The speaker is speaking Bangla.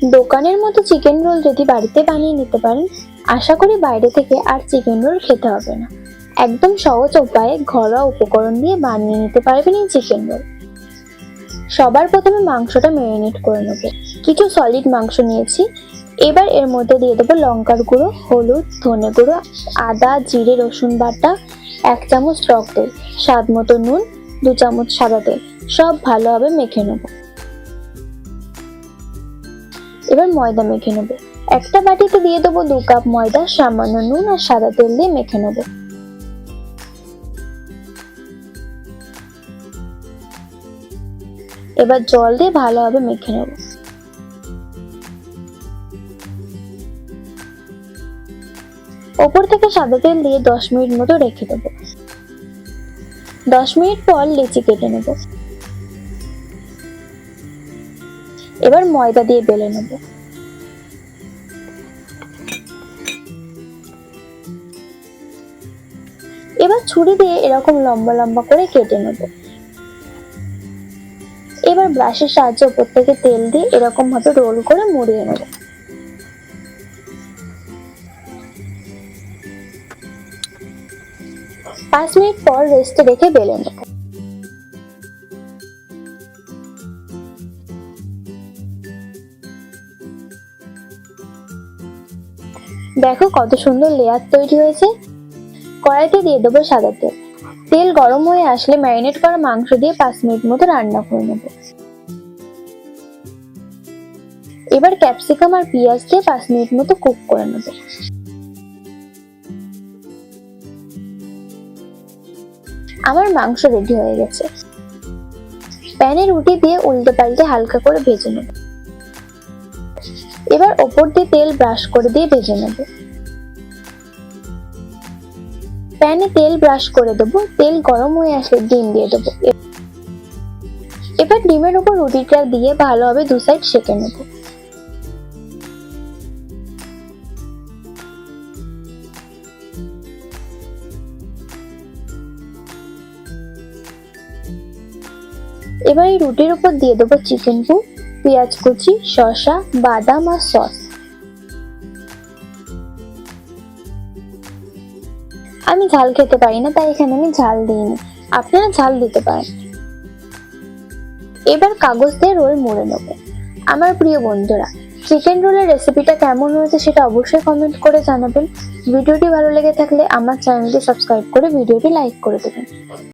দোকানের মতো চিকেন রোল যদি বাড়িতে বানিয়ে নিতে পারেন, আশা করি বাইরে থেকে আর চিকেন রোল খেতে হবে না। একদম সহজ উপায়ে ঘরোয়া উপকরণ দিয়ে বানিয়ে নিতে পারবেন এই চিকেন রোল। সবার প্রথমে মাংসটা ম্যারিনেট করে নেব। কিছু সলিড মাংস নিয়েছি। এবার এর মধ্যে দিয়ে দেবো লঙ্কার গুঁড়ো, হলুদ, ধনে গুঁড়ো, আদা, জিরে, রসুন বাটা, 1 চামচ টক দই, স্বাদ মতো নুন, 2 চামচ সাদা তেল। সব ভালোভাবে মেখে নেব। এবার ময়দা মেখে নেব। একটা বাটিতে দিয়ে দেবো 2 কাপ ময়দা, সামান্য নুন আর সাদা তেল দিয়ে মেখে নেব। এবার জল দিয়ে ভালোভাবে মেখে নেব। ওপর থেকে সাদা তেল দিয়ে 10 মিনিট মতো রেখে দেব। 10 মিনিট পর লেচি কেটে নেব। এবার ময়দা দিয়ে বেলে নেব। এবার ছুরি দিয়ে এরকম লম্বা লম্বা করে কেটে নেব। এবার ব্রাশের সাহায্যে উপর থেকে তেল দিয়ে এরকম ভাবে রোল করে মুড়িয়ে নেব। পাঁচ মিনিট পর রেস্টে রেখে বেলে নেব। দেখো কত সুন্দর লেয়ার তৈরি হয়েছে। কড়াইতে দিয়ে দেবো সাদা তেল। তেল গরম হয়ে আসলে ম্যারিনেট করা মাংস দিয়ে 5 মিনিট মতো রান্না করে নেব। এবার ক্যাপসিকাম আর পেঁয়াজ দিয়ে 5 মিনিট মতো কুক করে নেব। আমার মাংস রেডি হয়ে গেছে। প্যানে রুটি দিয়ে উল্টে পাল্টে হালকা করে ভেজে নেব। এবার ওপর দিয়ে তেল ব্রাশ করে দিয়ে ভেজে নেব। প্যানে তেল ব্রাশ করে দেব। তেল গরম হয়ে আসলে ডিম দিয়ে দেবো। এবার ডিমের উপর রুটিটা দিয়ে ভালোভাবে 2 সাইড সেঁকে নেব। এবার এই রুটির উপর দিয়ে দেবো চিকেন পুর, পেঁয়াজ কুচি, শসা, বাদাম আর সস। আমি ঝাল খেতে পারি না, তাই এখানে আমি ঝাল দিইনি, আপনারা ঝাল দিতে পারেন। এবার কাগজ দিয়ে রোল মুড়ে নেব। আমার প্রিয় বন্ধুরা, চিকেন রোলের রেসিপিটা কেমন হয়েছে সেটা অবশ্যই কমেন্ট করে জানাবেন। ভিডিওটি ভালো লেগে থাকলে আমার চ্যানেলটি সাবস্ক্রাইব করে ভিডিওটি লাইক করে দেবেন।